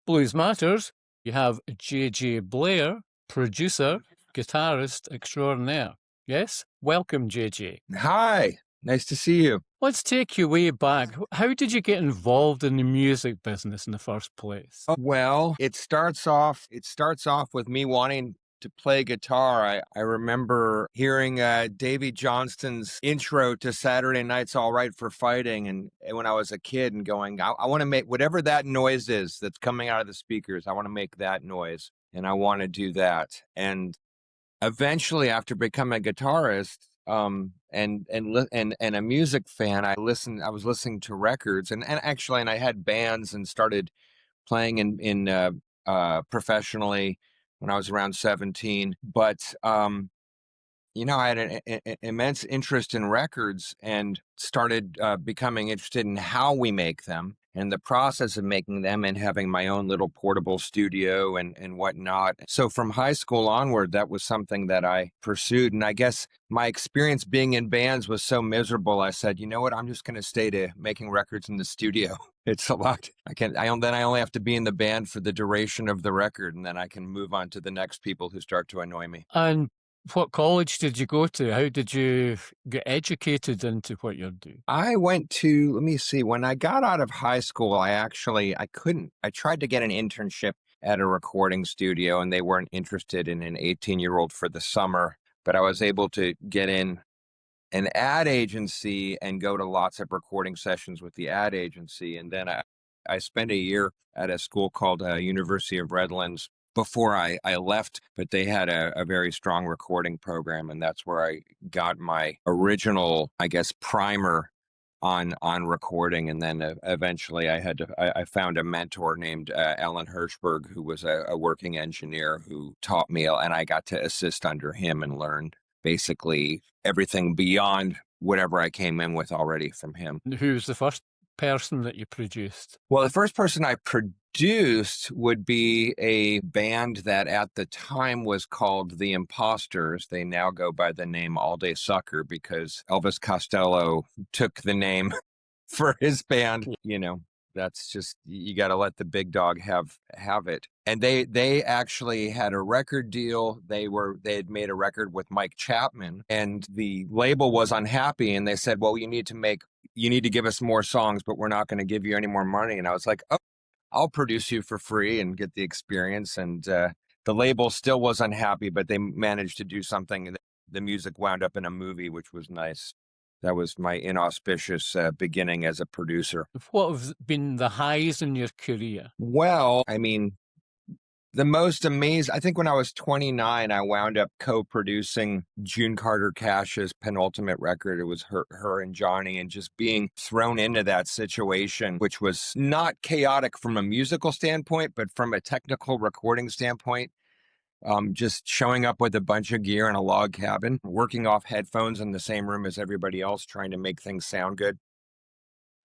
Blues Matters, you have JJ Blair, producer, guitarist extraordinaire. Yes? Welcome, JJ. Hi, nice to see you. Let's take you way back. How did you get involved in the music business in the first place? Well, it starts off with me wanting to play guitar. I remember hearing Davy Johnston's intro to Saturday Night's All Right for Fighting, and when I was a kid, and going, I want to make whatever that noise is that's coming out of the speakers. I want to make that noise, and I want to do that. And eventually, after becoming a guitarist, and a music fan, I was listening to records, and I had bands and started playing in professionally when I was around 17. But I had an immense interest in records, and started becoming interested in how we make them and the process of making them, and having my own little portable studio and whatnot. So from high school onward, that was something that I pursued. And I guess my experience being in bands was so miserable, I said, you know what, I'm just going to stay to making records in the studio. It's a lot. Then I only have to be in the band for the duration of the record, and then I can move on to the next people who start to annoy me. And what college did you go to? How did you get educated into what you're doing? I went to, let me see, when I got out of high school, I tried to get an internship at a recording studio, and they weren't interested in an 18-year-old for the summer, but I was able to get in an ad agency and go to lots of recording sessions with the ad agency. And then I spent a year at a school called University of Redlands before I left, but they had a very strong recording program, and that's where I got my original, I guess, primer on recording. And then eventually I found a mentor named Alan Hirschberg, who was a working engineer, who taught me, and I got to assist under him and learn basically everything beyond whatever I came in with already from him. Who was the first person that you produced? Well, the first person I produced would be a band that at the time was called The Imposters. They now go by the name All Day Sucker, because Elvis Costello took the name for his band. That's just, you got to let the big dog have it. And they actually had a record deal. They had made a record with Mike Chapman, and the label was unhappy, and they said, well, you need to give us more songs, but we're not going to give you any more money. And I was like, oh, I'll produce you for free and get the experience. And the label still was unhappy, but they managed to do something. The music wound up in a movie, which was nice. That was my inauspicious beginning as a producer. What have been the highs in your career? Well, I mean, the most amazing, I think when I was 29, I wound up co-producing June Carter Cash's penultimate record. It was her and Johnny, and just being thrown into that situation, which was not chaotic from a musical standpoint, but from a technical recording standpoint. Just showing up with a bunch of gear in a log cabin, working off headphones in the same room as everybody else, trying to make things sound good.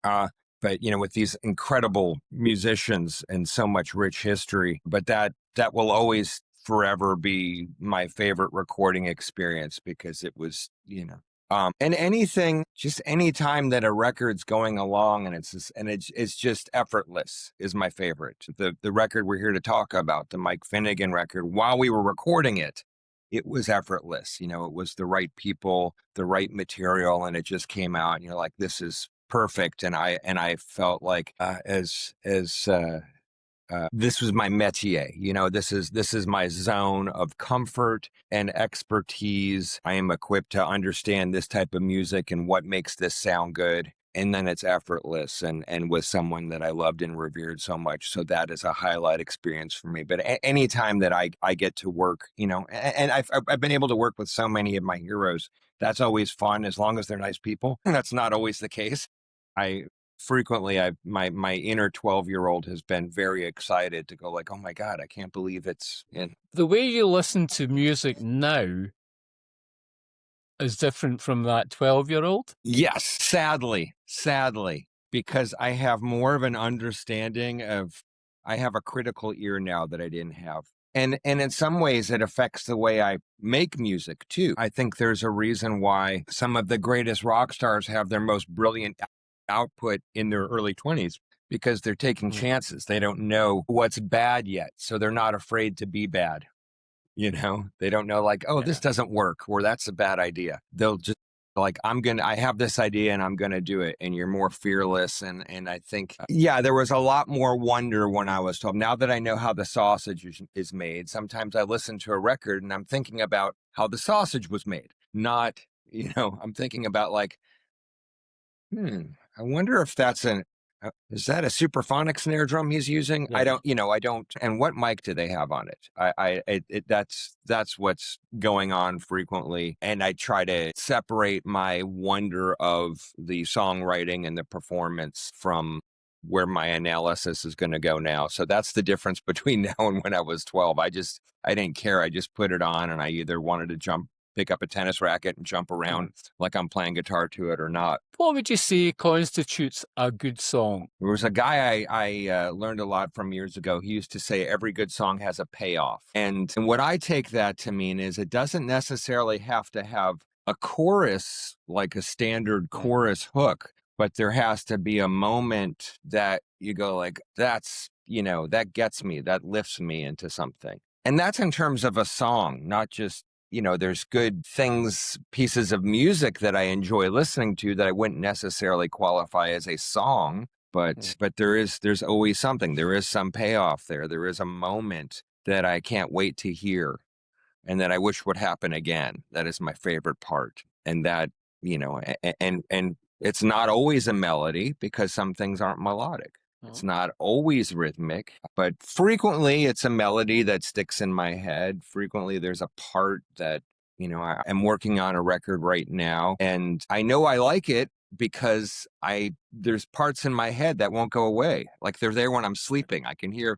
But, with these incredible musicians and so much rich history, but that will always forever be my favorite recording experience, because it was, and any time that a record's going along and it's just effortless is my favorite. The record we're here to talk about, the Mike Finnegan record, while we were recording it, it was effortless. It was the right people, the right material, and it just came out, and you're like, this is perfect. And I felt like this was my métier. This is my zone of comfort and expertise. I am equipped to understand this type of music and what makes this sound good. And then it's effortless, and with someone that I loved and revered so much. So that is a highlight experience for me. But any time that I get to work, and I've been able to work with so many of my heroes, that's always fun, as long as they're nice people. That's not always the case. Frequently, my inner 12-year-old has been very excited to go like, oh my God, I can't believe it's in. The way you listen to music now is different from that 12-year-old? Yes, sadly, because I have more of an understanding I have a critical ear now that I didn't have. And in some ways, it affects the way I make music too. I think there's a reason why some of the greatest rock stars have their most brilliant output in their early 20s, because they're taking chances. They don't know what's bad yet, so they're not afraid to be bad. They don't know like, oh, this doesn't work, or that's a bad idea. They'll just like, I have this idea and I'm going to do it. And you're more fearless. And I think, yeah, there was a lot more wonder when I was 12. Now that I know how the sausage is made, sometimes I listen to a record and I'm thinking about how the sausage was made. Not, I'm thinking about like, I wonder if is that a superphonic snare drum he's using? Yeah. I don't. And what mic do they have on it? That's what's going on frequently. And I try to separate my wonder of the songwriting and the performance from where my analysis is going to go now. So that's the difference between now and when I was 12. I didn't care. I just put it on and I either wanted to pick up a tennis racket and jump around like I'm playing guitar to it or not. What would you say constitutes a good song? There was a guy I learned a lot from years ago. He used to say every good song has a payoff. And what I take that to mean is it doesn't necessarily have to have a chorus, like a standard chorus hook, but there has to be a moment that you go like, that's, that gets me, that lifts me into something. And that's in terms of a song, not just there's good things, pieces of music that I enjoy listening to that I wouldn't necessarily qualify as a song, but there's always something. There is some payoff there. There is a moment that I can't wait to hear and that I wish would happen again. That is my favorite part. And that, and it's not always a melody because some things aren't melodic. It's not always rhythmic, but frequently it's a melody that sticks in my head. Frequently there's a part that, I'm working on a record right now and I know I like it because there's parts in my head that won't go away. Like they're there when I'm sleeping. I can hear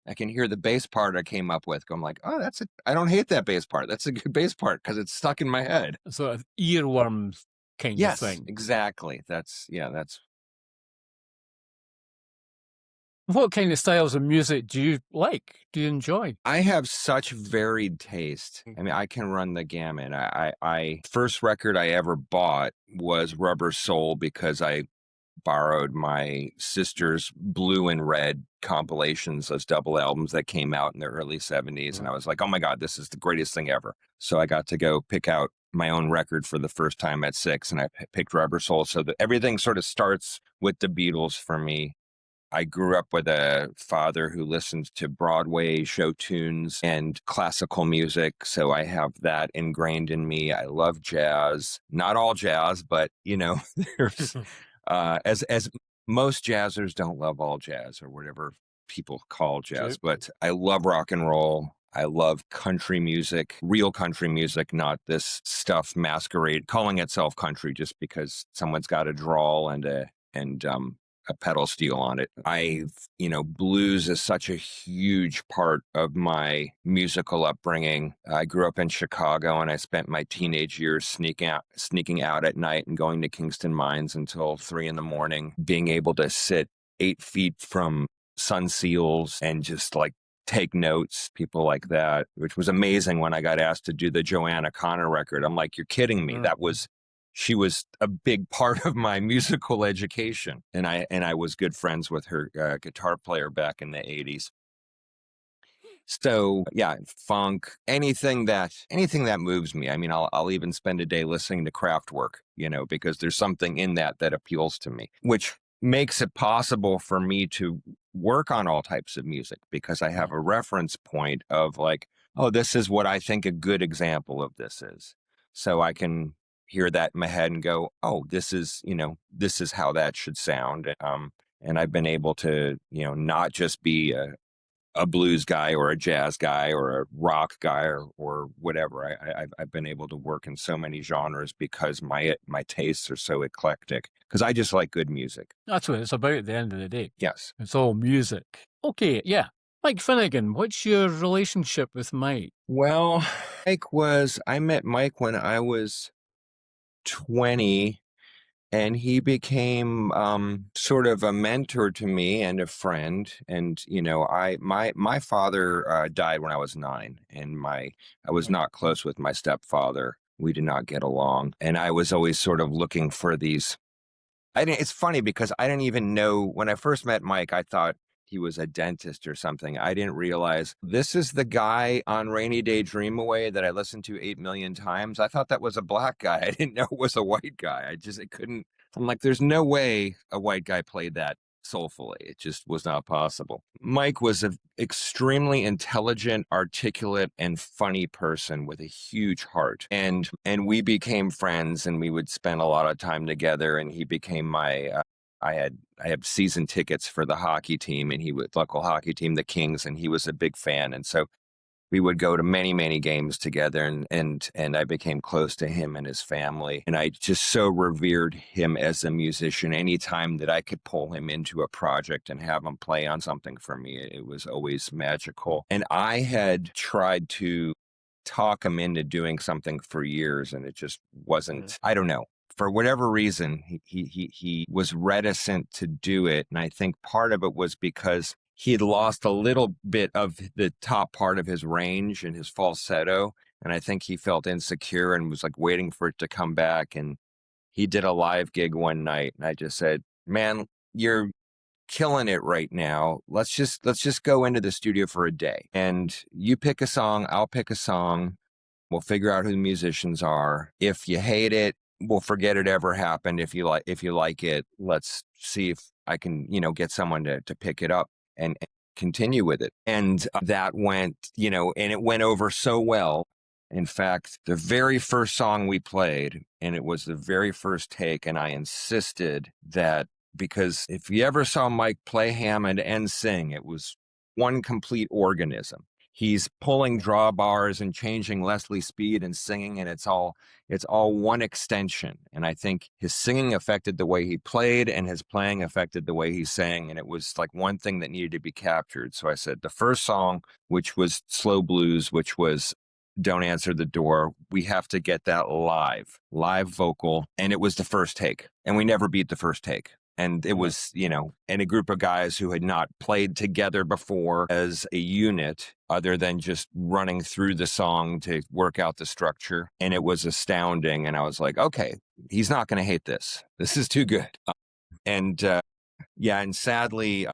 the bass part I came up with. I'm like, oh, I don't hate that bass part. That's a good bass part because it's stuck in my head. Sort of earworms kind of thing. Yes, exactly. That's. What kind of styles of music do you like? Do you enjoy? I have such varied taste. I mean, I can run the gamut. First record I ever bought was Rubber Soul because I borrowed my sister's Blue and Red compilations, those double albums that came out in the early 70s. And I was like, oh my God, this is the greatest thing ever. So I got to go pick out my own record for the first time at 6 and I picked Rubber Soul. So that everything sort of starts with the Beatles for me. I grew up with a father who listened to Broadway show tunes and classical music, so I have that ingrained in me. I love jazz, not all jazz, but there's as most jazzers don't love all jazz or whatever people call jazz, but I love rock and roll. I love country music, real country music, not this stuff masquerade calling itself country just because someone's got a drawl and a pedal steel on it. Blues is such a huge part of my musical upbringing. I grew up in Chicago and I spent my teenage years sneaking out at night and going to Kingston Mines until 3 a.m, being able to sit 8 feet from sun seals and just like take notes, people like that, which was amazing when I got asked to do the Joanna Connor record. I'm like, you're kidding me. She was a big part of my musical education. And I was good friends with her guitar player back in the 80s. So yeah, funk, anything that moves me. I mean, I'll even spend a day listening to Kraftwerk, because there's something in that appeals to me, which makes it possible for me to work on all types of music because I have a reference point of like, oh, this is what I think a good example of this is. So I can hear that in my head and go, oh, this is how that should sound. And I've been able to, not just be a blues guy or a jazz guy or a rock guy or whatever. I've been able to work in so many genres because my tastes are so eclectic because I just like good music. That's what it's about at the end of the day. Yes. It's all music. Okay, yeah. Mike Finnegan, what's your relationship with Mike? Well, I met Mike when I was 20 and he became sort of a mentor to me and a friend. And my father died when I was 9, and I was not close with my stepfather. We did not get along, and I was always sort of looking for these It's funny because I didn't even know when I first met Mike, I thought he was a dentist or something. I didn't realize this is the guy on Rainy Day Dream Away that I listened to 8 million times. I thought that was a black guy. I didn't know it was a white guy. It couldn't, I'm like, there's no way a white guy played that soulfully. It just was not possible. Mike was an extremely intelligent, articulate, and funny person with a huge heart. And we became friends, and we would spend a lot of time together, and he became my I have season tickets for the hockey team, and he was local hockey team, the Kings, and he was a big fan. And so we would go to many, many games together, and I became close to him and his family. And I just so revered him as a musician. Anytime that I could pull him into a project and have him play on something for me, it was always magical. And I had tried to talk him into doing something for years, and it just wasn't, I don't know. For whatever reason, he was reticent to do it. And I think part of it was because he had lost a little bit of the top part of his range and his falsetto. And I think he felt insecure and was like waiting for it to come back. And he did a live gig one night. And I just said, man, you're killing it right now. Let's just go into the studio for a day. And you pick a song, I'll pick a song. We'll figure out who the musicians are. If you hate it, we'll forget it ever happened. If you like it, let's see if I can, get someone to pick it up and continue with it. And that went, and it went over so well. In fact, the very first song we played, and it was the very first take, and I insisted that, because if you ever saw Mike play Hammond and sing, it was one complete organism. He's pulling drawbars and changing Leslie's speed and singing, and it's all one extension. And I think his singing affected the way he played, and his playing affected the way he sang. And it was like one thing that needed to be captured. So I said, the first song, which was Slow Blues, which was Don't Answer the Door, we have to get that live vocal. And it was the first take. And we never beat the first take. And it was, and a group of guys who had not played together before as a unit, other than just running through the song to work out the structure. And it was astounding. And I was like, okay, he's not going to hate this. This is too good. And sadly,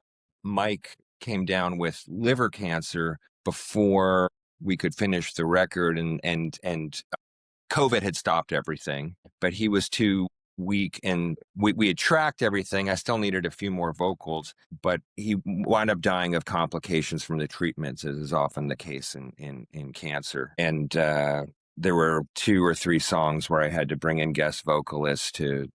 Mike came down with liver cancer before we could finish the record, and COVID had stopped everything, but he was too weak, and we had tracked everything. I still needed a few more vocals, but he wound up dying of complications from the treatments, as is often the case in cancer. And there were 2 or 3 songs where I had to bring in guest vocalists to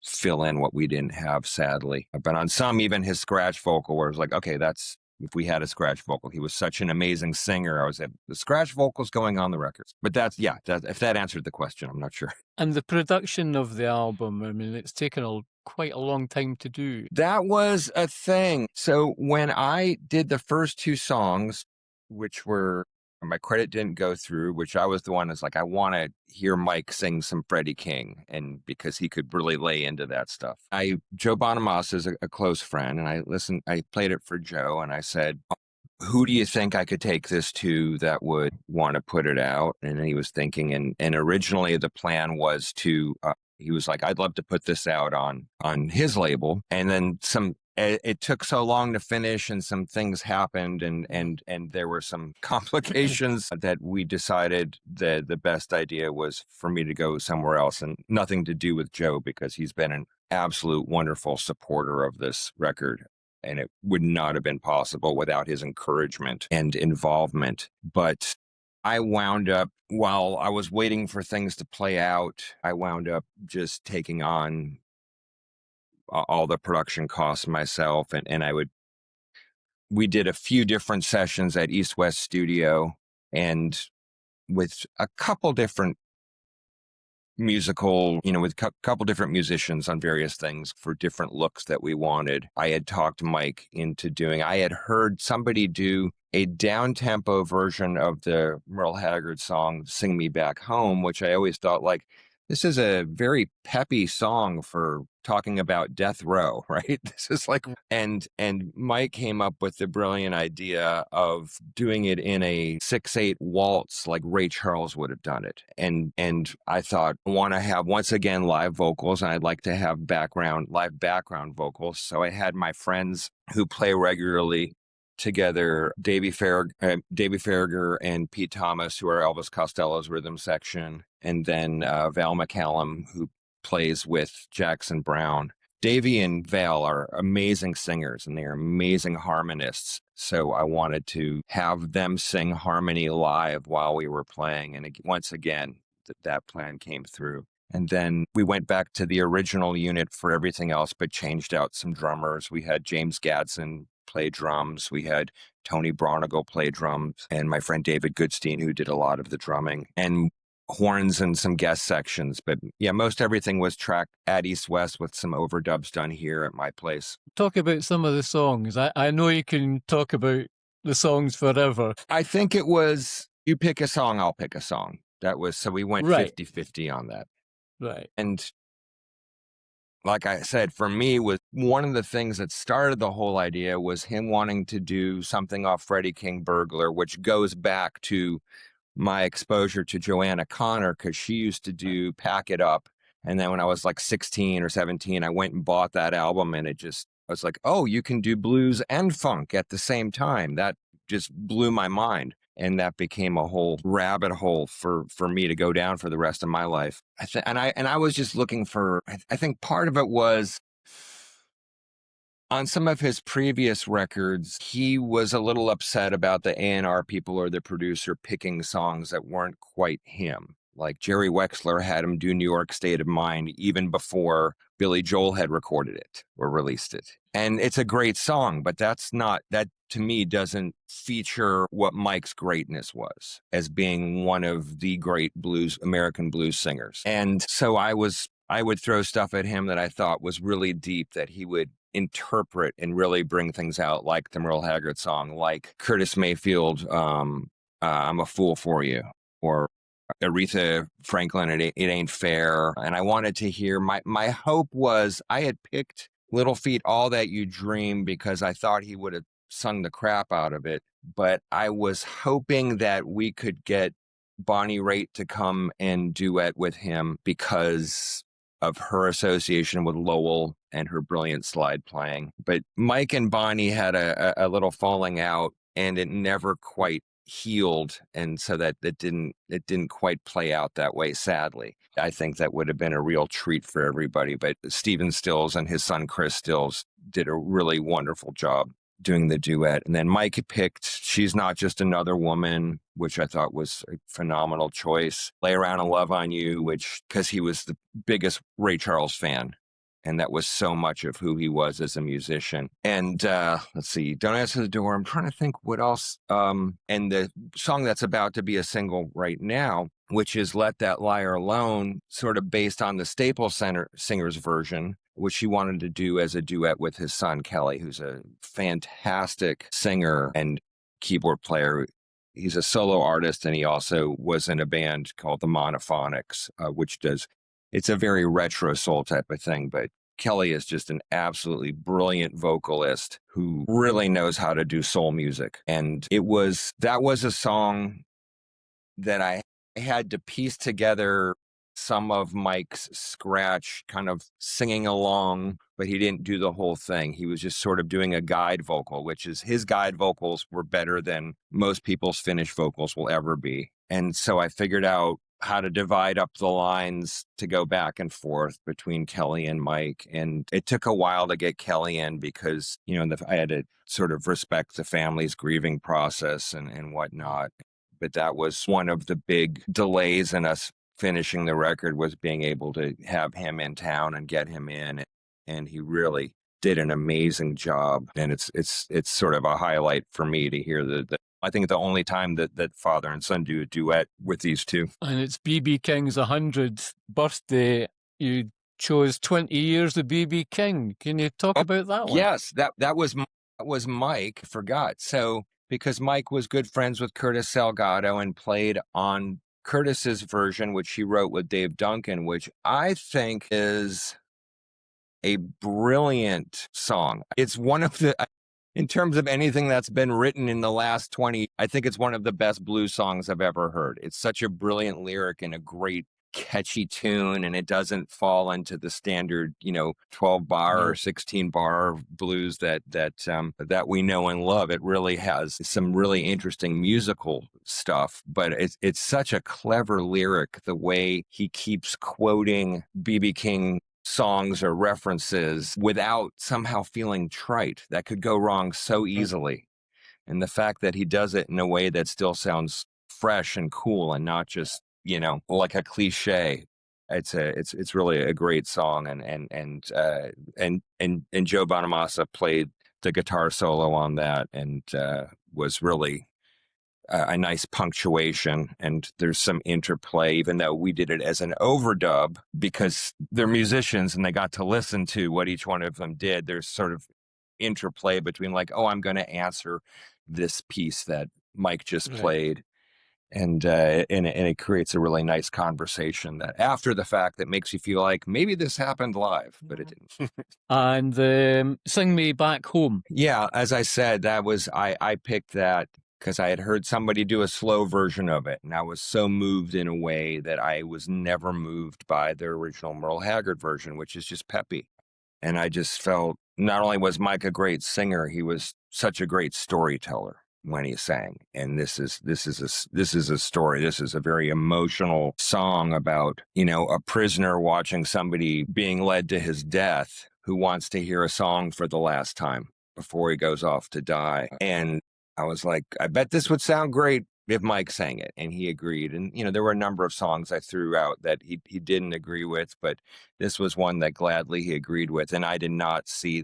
fill in what we didn't have, sadly. But on some, even his scratch vocal, where it was like, okay, that's, if we had a scratch vocal. He was such an amazing singer. I was at the scratch vocals going on the records. But if that answered the question, I'm not sure. And the production of the album, I mean, it's taken quite a long time to do. That was a thing. So when I did the first 2 songs, which were, my credit didn't go through, which I was the one that's like, I want to hear Mike sing some Freddie King, and because he could really lay into that stuff. Joe Bonamassa is a close friend, and I played it for Joe, and I said, who do you think I could take this to that would want to put it out? And he was thinking, and originally the plan was to, he was like, I'd love to put this out on his label. And then it took so long to finish, and some things happened, and there were some complications that we decided that the best idea was for me to go somewhere else, and nothing to do with Joe, because he's been an absolute wonderful supporter of this record. And it would not have been possible without his encouragement and involvement. But I wound up, while I was waiting for things to play out, I wound up just taking on all the production costs myself. And we did a few different sessions at East West Studio, and with a couple different musical, with a couple different musicians on various things for different looks that we wanted. I had talked Mike into I had heard somebody do a down-tempo version of the Merle Haggard song, Sing Me Back Home, which I always thought, like, This is a very peppy song for talking about death row, right? This is like, and Mike came up with the brilliant idea of doing it in a 6/8 waltz, like Ray Charles would have done it. And I thought, I want to have once again live vocals, and I'd like to have live background vocals. So I had my friends who play regularly together, Davey Farragher and Pete Thomas, who are Elvis Costello's rhythm section, and then Val McCallum, who plays with Jackson Brown. Davey and Val are amazing singers, and they're amazing harmonists. So I wanted to have them sing harmony live while we were playing. And once again, that plan came through. And then we went back to the original unit for everything else, but changed out some drummers. We had James Gadsden play drums. We had Tony Bronigal play drums, and my friend David Goodstein, who did a lot of the drumming, and horns and some guest sections. But yeah, most everything was tracked at East West with some overdubs done here at my place. Talk about some of the songs. I know you can talk about the songs forever. I think it was, you pick a song, I'll pick a song. That was, so we went 50-50 on that. Right. And like I said, for me, was one of the things that started the whole idea was him wanting to do something off Freddie King Burglar, which goes back to my exposure to Joanna Connor, because she used to do Pack It Up. And then when I was like 16 or 17, I went and bought that album, and I was like, oh, you can do blues and funk at the same time. That just blew my mind. And that became a whole rabbit hole for me to go down for the rest of my life. And I was just looking for, I think part of it was on some of his previous records, he was a little upset about the A&R people or the producer picking songs that weren't quite him. Like Jerry Wexler had him do New York State of Mind even before Billy Joel had recorded it or released it. And it's a great song, but that to me doesn't feature what Mike's greatness was as being one of the great American blues singers. And so I would throw stuff at him that I thought was really deep, that he would interpret and really bring things out, like the Merle Haggard song, like Curtis Mayfield, I'm a Fool for You, or Aretha Franklin, it Ain't Fair. And I wanted to hear, my hope was, I had picked Little Feat, All That You Dream, because I thought he would have sung the crap out of it. But I was hoping that we could get Bonnie Raitt to come and duet with him because of her association with Lowell and her brilliant slide playing. But Mike and Bonnie had a little falling out, and it never quite healed, and so that it didn't quite play out that way, sadly. I think that would have been a real treat for everybody, but Stephen Stills and his son Chris Stills did a really wonderful job doing the duet. And then Mike picked She's Not Just Another Woman, which I thought was a phenomenal choice. Lay Around and Love on You, which, because he was the biggest Ray Charles fan, and that was so much of who he was as a musician. And let's see, Don't Answer the Door. I'm trying to think what else. And the song that's about to be a single right now, which is Let That Liar Alone, sort of based on the Staples Singers version, which he wanted to do as a duet with his son, Kelly, who's a fantastic singer and keyboard player. He's a solo artist, and he also was in a band called the Monophonics, it's a very retro soul type of thing, but Kelly is just an absolutely brilliant vocalist who really knows how to do soul music. And that was a song that I had to piece together some of Mike's scratch, kind of singing along, but he didn't do the whole thing. He was just sort of doing a guide vocal, which is, his guide vocals were better than most people's finished vocals will ever be. And so I figured out how to divide up the lines to go back and forth between Kelly and Mike. And it took a while to get Kelly in because, I had to sort of respect the family's grieving process and whatnot. But that was one of the big delays in us finishing the record, was being able to have him in town and get him in. And he really did an amazing job. And it's sort of a highlight for me to hear I think the only time that father and son do a duet with these two. And it's B.B. King's 100th birthday. You chose 20 years of B.B. King. Can you talk about that one? Yes, that was Mike. I forgot. So, because Mike was good friends with Curtis Salgado and played on Curtis's version, which she wrote with Dave Duncan, which I think is a brilliant song. It's one of the, in terms of anything that's been written in the last 20, I think it's one of the best blues songs I've ever heard. It's such a brilliant lyric and a great catchy tune, and it doesn't fall into the standard, 12 bar or 16 bar blues that we know and love. It really has some really interesting musical stuff, but it's such a clever lyric, the way he keeps quoting B.B. King songs or references without somehow feeling trite. That could go wrong so easily. And the fact that he does it in a way that still sounds fresh and cool and not just, like a cliche. It's really a great song, and Joe Bonamassa played the guitar solo on that, and was really a nice punctuation, and there's some interplay, even though we did it as an overdub because they're musicians and they got to listen to what each one of them did. There's sort of interplay between like, oh, I'm going to answer this piece that Mike just played. And it creates a really nice conversation that after the fact that makes you feel like maybe this happened live, but it didn't. And Sing Me Back Home. Yeah, as I said, I picked that because I had heard somebody do a slow version of it, and I was so moved in a way that I was never moved by the original Merle Haggard version, which is just peppy. And I just felt, not only was Mike a great singer, he was such a great storyteller when he sang. And this is a story. This is a very emotional song about, a prisoner watching somebody being led to his death who wants to hear a song for the last time before he goes off to die. And I was like, I bet this would sound great if Mike sang it. And he agreed. And, there were a number of songs I threw out that he didn't agree with, but this was one that gladly he agreed with. And I did not see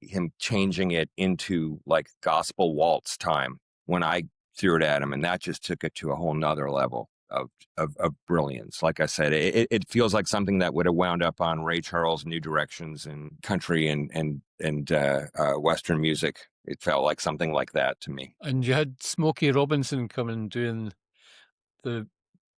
him changing it into like gospel waltz time when I threw it at him. And that just took it to a whole nother level of brilliance. Like I said, it feels like something that would have wound up on Ray Charles' New Directions and country and Western music. It felt like something like that to me. And you had Smokey Robinson coming doing the...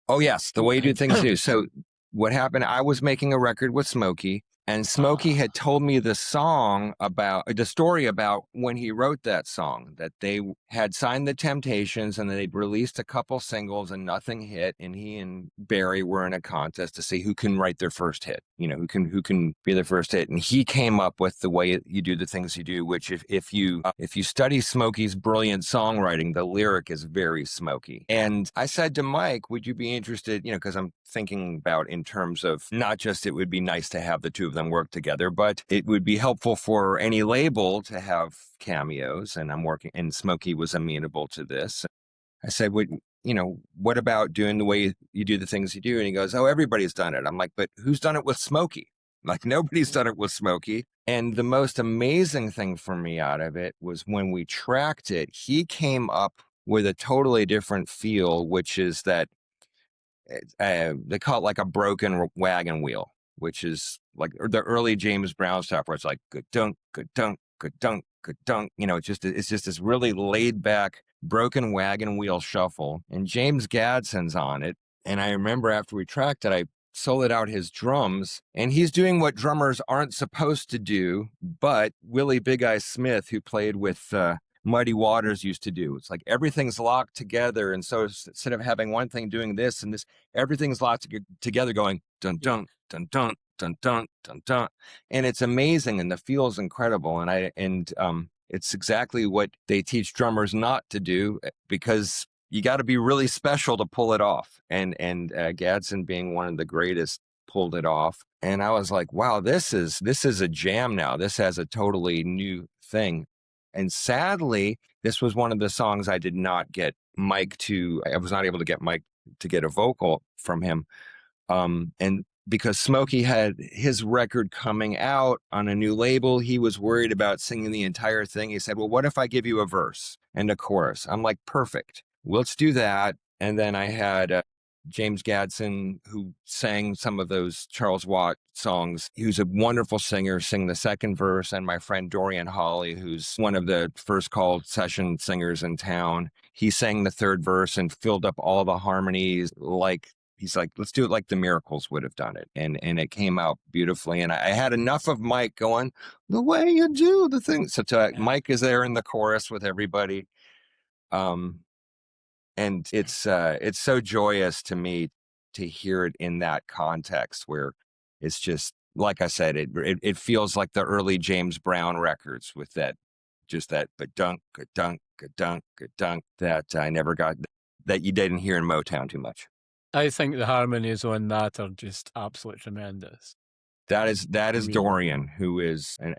Oh, yes, the way you do things too. So what happened, I was making a record with Smokey, and Smokey had told me the story about when he wrote that song, that they had signed the Temptations and they'd released a couple singles and nothing hit. And he and Barry were in a contest to see who can write their first hit, who can be their first hit. And he came up with the way you do the things you do, which if you study Smokey's brilliant songwriting, the lyric is very Smokey. And I said to Mike, would you be interested, because I'm thinking about in terms of not just it would be nice to have the two of them work together, but it would be helpful for any label to have cameos. And Smokey was amenable to this. I said, what about doing the way you do the things you do? And he goes, oh, everybody's done it. I'm like, but who's done it with Smokey? Like, nobody's done it with Smokey. And the most amazing thing for me out of it was when we tracked it, he came up with a totally different feel, which is that they call it like a broken wagon wheel, which is like the early James Brown stuff where it's like good dunk, good dunk, good dunk, good dunk. It's just this really laid back broken wagon wheel shuffle. And James Gadsden's on it. And I remember after we tracked it, I soloed out his drums, and he's doing what drummers aren't supposed to do, but Willie Big Eye Smith, who played with Muddy Waters, used to do. It's like everything's locked together, and so instead of having one thing doing this and this, everything's locked together going dun dun dun dun dun dun dun dun, and it's amazing, and the feel's incredible, and it's exactly what they teach drummers not to do, because you got to be really special to pull it off, and Gadsden, being one of the greatest, pulled it off. And I was like, wow, this is a jam now. This has a totally new thing. And sadly, this was one of the songs I was not able to get Mike to get a vocal from him. And because Smokey had his record coming out on a new label, he was worried about singing the entire thing. He said, well, what if I give you a verse and a chorus? I'm like, perfect. Let's do that. And then I had James Gadsden, who sang some of those Charles Watt songs. He was a wonderful singer, sang the second verse. And my friend Dorian Hawley, who's one of the first call session singers in town, he sang the third verse and filled up all the harmonies. He's like, let's do it like the Miracles would have done it. And it came out beautifully. And I had enough of Mike going, the way you do the thing. So Mike is there in the chorus with everybody. And it's so joyous to me to hear it in that context where it's just, like I said, it feels like the early James Brown records with that, just that ba-dunk, ga-dunk, ga-dunk, ga-dunk that I never got, that you didn't hear in Motown too much. I think the harmonies on that are just absolutely tremendous. That is Dorian, who is an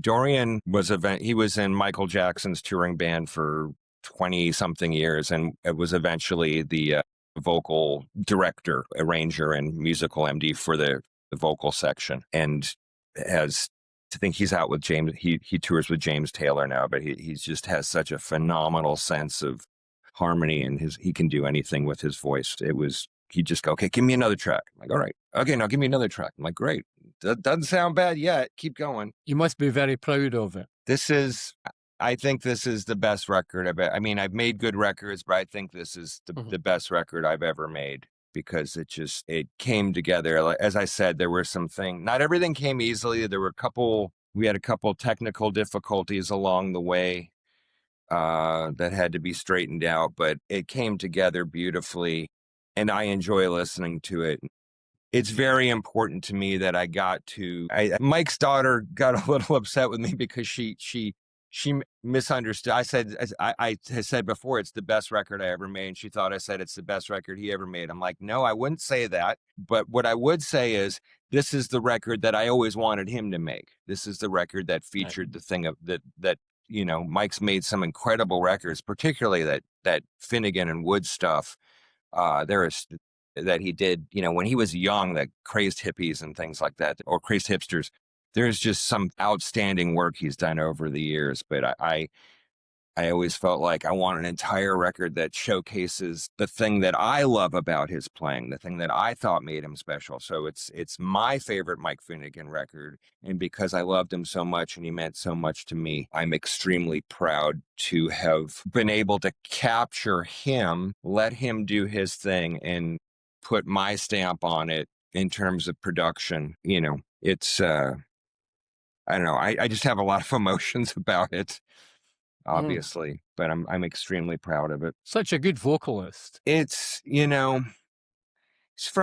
Dorian was he was in Michael Jackson's touring band for 20 something years, and it was eventually the vocal director, arranger, and musical MD for the vocal section. And I think he's out with James. He tours with James Taylor now, but he just has such a phenomenal sense of harmony, and he can do anything with his voice. He'd just go, okay, give me another track. I'm like, all right, okay, now give me another track. I'm like, great, that doesn't sound bad yet. Keep going. You must be very proud of it. I think this is the best record I've made good records, but I think this is the best record I've ever made, because it came together. As I said, there were some things, not everything came easily. We had a couple technical difficulties along the way that had to be straightened out, but it came together beautifully, and I enjoy listening to it. It's very important to me that Mike's daughter got a little upset with me because she misunderstood. I said before, it's the best record I ever made, and she thought I said it's the best record he ever made. I'm like, no, I wouldn't say that. But what I would say is, this is the record that I always wanted him to make. This is the record that featured the thing of that Mike's made some incredible records, particularly that Finnegan and Wood stuff. That he did, when he was young, that Crazed Hippies and things like that, or Crazed Hipsters. There's just some outstanding work he's done over the years, but I always felt like I want an entire record that showcases the thing that I love about his playing, the thing that I thought made him special. So it's my favorite Mike Finnegan record, and because I loved him so much and he meant so much to me, I'm extremely proud to have been able to capture him, let him do his thing, and put my stamp on it in terms of production. It's I don't know. I just have a lot of emotions about it, obviously, but I'm extremely proud of it. Such a good vocalist. It's from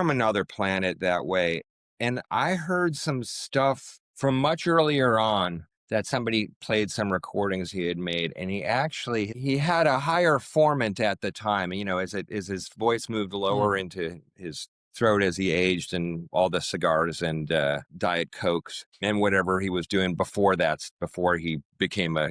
another planet that way. And I heard some stuff from much earlier on that somebody played some recordings he had made, and he had a higher formant at the time. As his voice moved lower into his throat as he aged, and all the cigars and Diet Cokes and whatever he was doing before he became a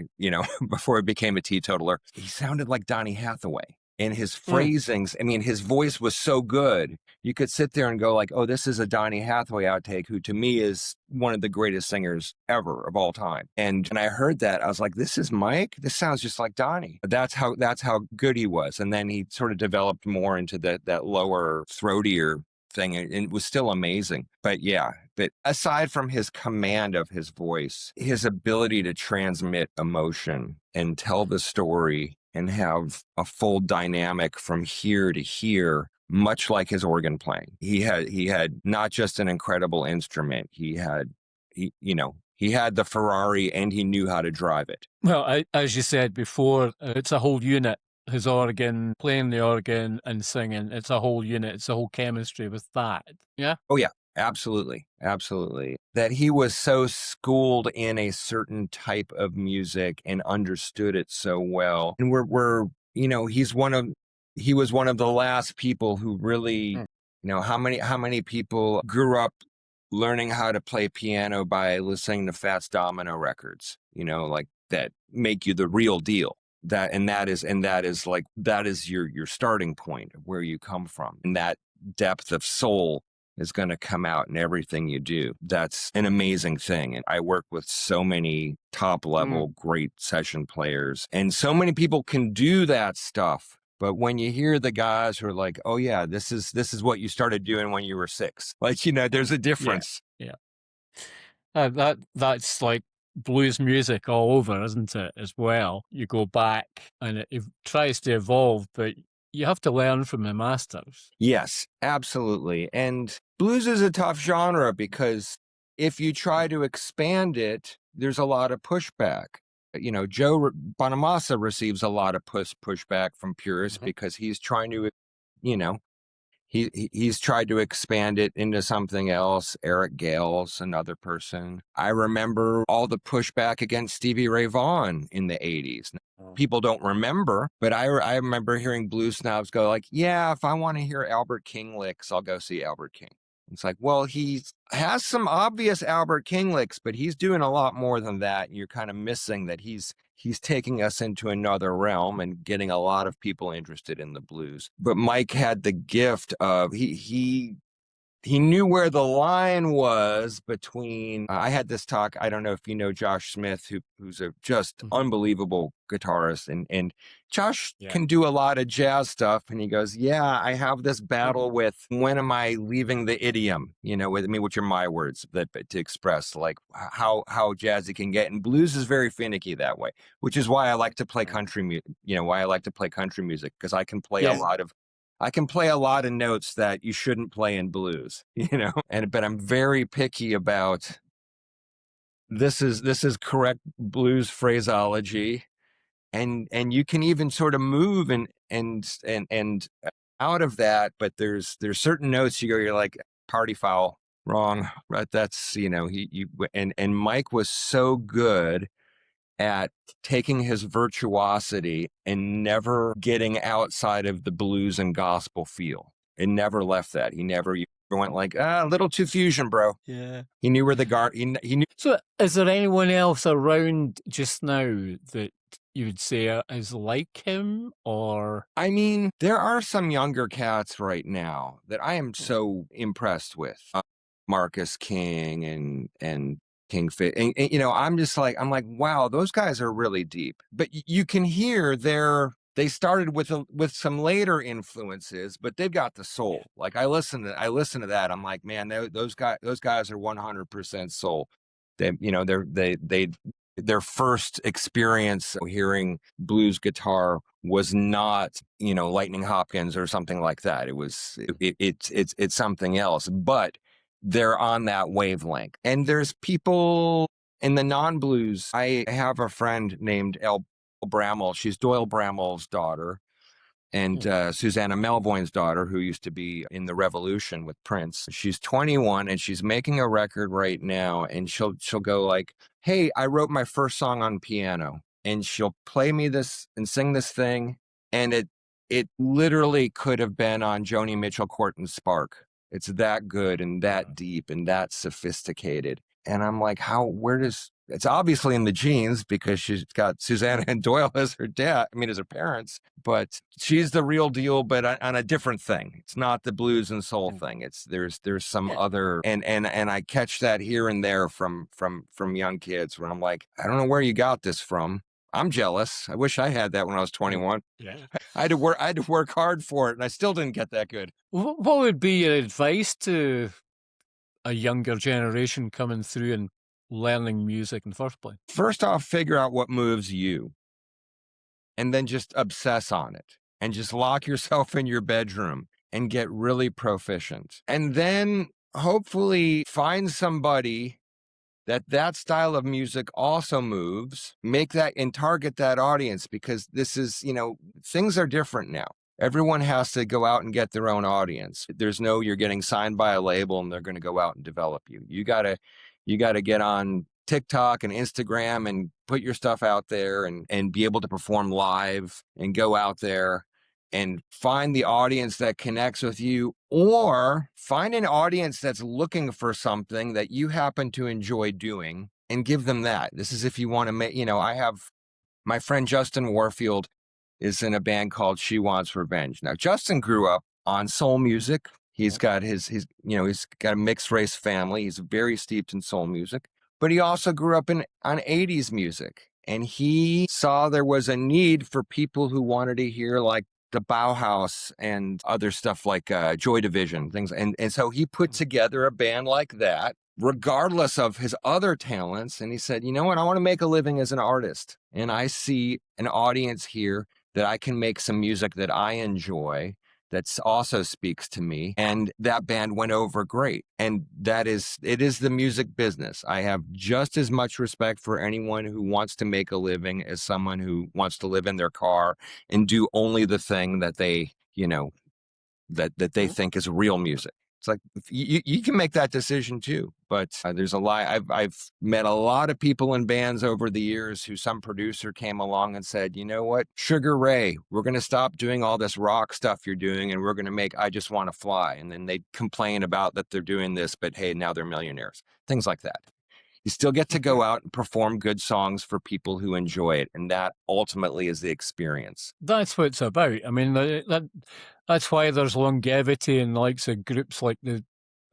teetotaler, he sounded like Donny Hathaway. And his phrasings, his voice was so good. You could sit there and go like, oh, this is a Donny Hathaway outtake, who to me is one of the greatest singers ever of all time. And when I heard that, I was like, this is Mike? This sounds just like Donny. That's how good he was. And then he sort of developed more into that lower, throatier thing, and it was still amazing. But aside from his command of his voice, his ability to transmit emotion and tell the story and have a full dynamic from here to here, much like his organ playing. He had not just an incredible instrument, he had the Ferrari, and he knew how to drive it. Well, as you said before, it's a whole unit. His organ, playing the organ and singing, it's a whole unit. It's a whole chemistry with that. Yeah? Oh, yeah. Absolutely. Absolutely. That he was so schooled in a certain type of music and understood it so well. And he was one of the last people who really, how many people grew up learning how to play piano by listening to Fats Domino records, like that make you the real deal. That is your starting point of where you come from. And that depth of soul is going to come out in everything you do. That's an amazing thing. And I work with so many top level great session players, and so many people can do that stuff, But when you hear the guys who are like, oh yeah, this is what you started doing when you were 6, like, you know, there's a difference. Yeah. That's like blues music all over, isn't it? As well, you go back and it tries to evolve, but you have to learn from the masters. Yes, absolutely. And blues is a tough genre because if you try to expand it, there's a lot of pushback. You know, Joe Bonamassa receives a lot of pushback from purists because he's trying to, you know, he's tried to expand it into something else. Eric Gale's another person. I remember all the pushback against Stevie Ray Vaughan in the 80s. People don't remember, but I remember hearing blues snobs go like, yeah, if I want to hear Albert King licks, I'll go see Albert King. It's like, well, he has some obvious Albert King licks, but he's doing a lot more than that. You're kind of missing that he's taking us into another realm and getting a lot of people interested in the blues. But Mike had the gift of he knew where the line was between. I had this talk. I don't know if you know Josh Smith, who's a just unbelievable guitarist, and Josh can do a lot of jazz stuff. And he goes, "Yeah, I have this battle with when am I leaving the idiom? You know, with me, which are my words that to express like how jazzy can get. And blues is very finicky that way, which is why I like to play country music. You know, why I like to play country music because I can play a lot of notes that you shouldn't play in blues, you know, but I'm very picky about this is correct blues phraseology. And you can even sort of move and out of that, but there's certain notes you're like party foul, wrong, right? That's, you know, and Mike was so good at taking his virtuosity and never getting outside of the blues and gospel feel. It never left that. He never went like, a little too fusion, bro. Yeah. He knew where the he knew. So is there anyone else around just now that you would say is like him, or? I mean, there are some younger cats right now that I am so impressed with. Marcus King and Kingfish, and you know, I'm like, wow, those guys are really deep. But you can hear they started with some later influences, but they've got the soul. Like I listen to that. I'm like, man, those guys are 100% soul. They, you know, their first experience hearing blues guitar was not, you know, Lightning Hopkins or something like that. It's something else, but they're on that wavelength. And there's people in the non-blues. I have a friend named Elle Bramall. She's Doyle Bramall's daughter, and Susanna Melvoin's daughter, who used to be in the Revolution with Prince. She's 21 and she's making a record right now, and she'll go like, hey, I wrote my first song on piano, and she'll play me this and sing this thing, and it literally could have been on Joni Mitchell Court and Spark. It's that good and that deep and that sophisticated. And I'm like, it's obviously in the genes because she's got Susanna and Doyle as her as her parents, but she's the real deal, but on a different thing. It's not the blues and soul thing. There's some other, and I catch that here and there from young kids where I'm like, I don't know where you got this from. I'm jealous. I wish I had that when I was 21. Yeah. I had to work hard for it, and I still didn't get that good. What would be your advice to a younger generation coming through and learning music in the first place? First off, figure out what moves you, and then just obsess on it, and just lock yourself in your bedroom and get really proficient. And then hopefully find somebody that style of music also moves, make that and target that audience, because this is, you know, things are different now. Everyone has to go out and get their own audience. There's no, you're getting signed by a label and they're going to go out and develop you. You gotta get on TikTok and Instagram and put your stuff out there and be able to perform live and go out there and find the audience that connects with you, or find an audience that's looking for something that you happen to enjoy doing and give them that. This is if you want to make, you know, I have my friend Justin Warfield is in a band called She Wants Revenge. Now, Justin grew up on soul music. He's got he's got a mixed race family. He's very steeped in soul music, but he also grew up on 80s music. And he saw there was a need for people who wanted to hear like the Bauhaus and other stuff like Joy Division, things. And so he put together a band like that, regardless of his other talents. And he said, you know what? I want to make a living as an artist. And I see an audience here that I can make some music that I enjoy that also speaks to me. And that band went over great. And it is the music business. I have just as much respect for anyone who wants to make a living as someone who wants to live in their car and do only the thing that they, that they think is real music. It's like you can make that decision too, but there's a lot. I've met a lot of people in bands over the years who some producer came along and said, you know what, Sugar Ray, we're going to stop doing all this rock stuff you're doing, and we're going to make I Just Want to Fly. And then they complain about that they're doing this, but hey, now they're millionaires. Things like that. You still get to go out and perform good songs for people who enjoy it, and that ultimately is the experience. That's what it's about. I mean, that's why there's longevity in the likes of groups like the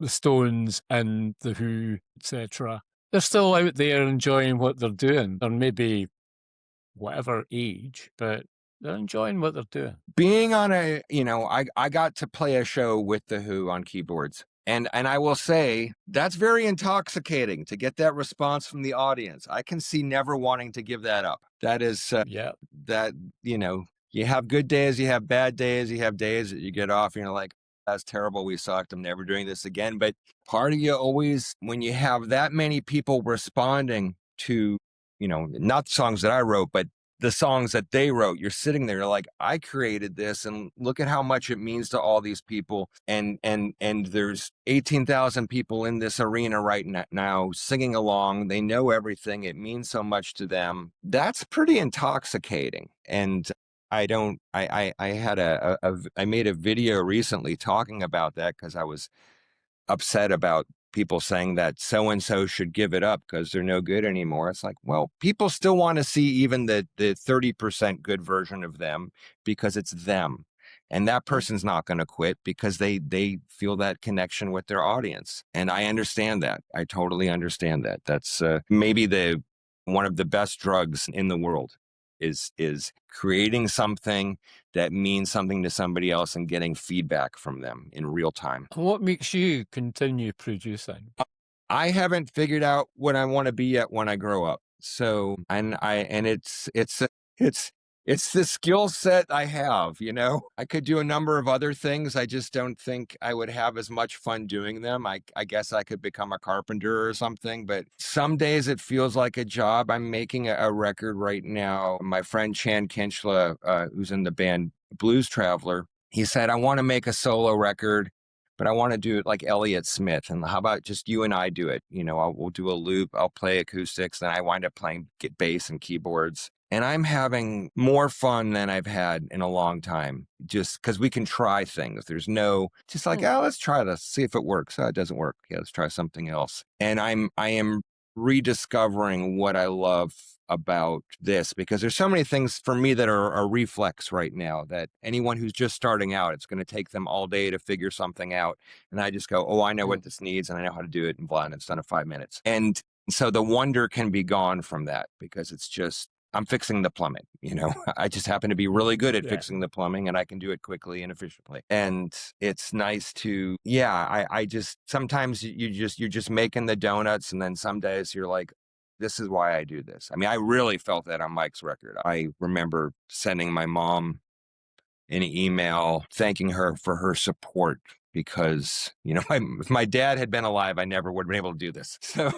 Stones and the Who, etc. They're still out there enjoying what they're doing. They're maybe whatever age, but they're enjoying what they're doing. Being on I got to play a show with the Who on keyboards. And I will say that's very intoxicating to get that response from the audience. I can see never wanting to give that up. That is, that, you have good days, you have bad days, you have days that you get off and you're like, that's terrible, we sucked, I'm never doing this again. But part of you always, when you have that many people responding to, not songs that I wrote, but the songs that they wrote, you're sitting there, you're like, I created this and look at how much it means to all these people. And there's 18,000 people in this arena right now singing along. They know everything. It means so much to them. That's pretty intoxicating. And I made a video recently talking about that because I was upset about people saying that so-and-so should give it up because they're no good anymore. It's like, well, people still want to see even the 30% good version of them because it's them. And that person's not going to quit because they feel that connection with their audience. And I understand that. I totally understand that. That's maybe one of the best drugs in the world is creating something that means something to somebody else and getting feedback from them in real time. What makes you continue producing? I haven't figured out what I want to be yet when I grow up. So, it's the skill set I have, I could do a number of other things. I just don't think I would have as much fun doing them. I guess I could become a carpenter or something, but some days it feels like a job. I'm making a record right now. My friend Chan Kinchla, who's in the band Blues Traveler, he said, I want to make a solo record, but I want to do it like Elliott Smith. And how about just you and I do it? We'll do a loop. I'll play acoustics. Then I wind up playing bass and keyboards. And I'm having more fun than I've had in a long time, just because we can try things. There's just like, let's try this, see if it works. Oh, it doesn't work. Yeah, let's try something else. And I am rediscovering what I love about this, because there's so many things for me that are a reflex right now that anyone who's just starting out, it's going to take them all day to figure something out. And I just go, oh, I know what this needs and I know how to do it, and blah, and it's done in 5 minutes. And so the wonder can be gone from that because it's just, I'm fixing the plumbing, I just happen to be really good at fixing the plumbing and I can do it quickly and efficiently. And it's nice to, I just, sometimes you're just making the donuts. And then some days you're like, this is why I do this. I mean, I really felt that on Mike's record. I remember sending my mom an email thanking her for her support because, if my dad had been alive, I never would have been able to do this. So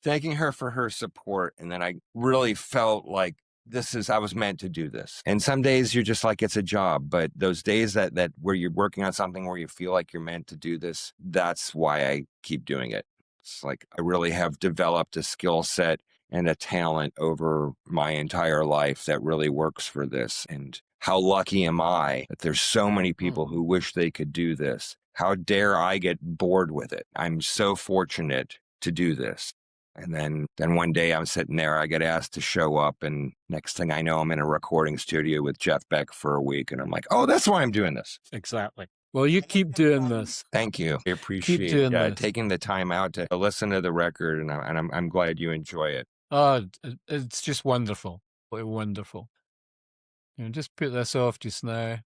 thanking her for her support. And then I really felt like I was meant to do this. And some days you're just like, it's a job, but those days that where you're working on something where you feel like you're meant to do this, that's why I keep doing it. It's like, I really have developed a skill set and a talent over my entire life that really works for this. And how lucky am I that there's so many people who wish they could do this? How dare I get bored with it? I'm so fortunate to do this. And then one day I'm sitting there, I get asked to show up, and next thing I know, I'm in a recording studio with Jeff Beck for a week. And I'm like, oh, that's why I'm doing this. Exactly. Well, you keep doing this. Thank you. I appreciate taking the time out to listen to the record, and I'm glad you enjoy it. Oh, it's just wonderful. Wonderful. Just put this off just now.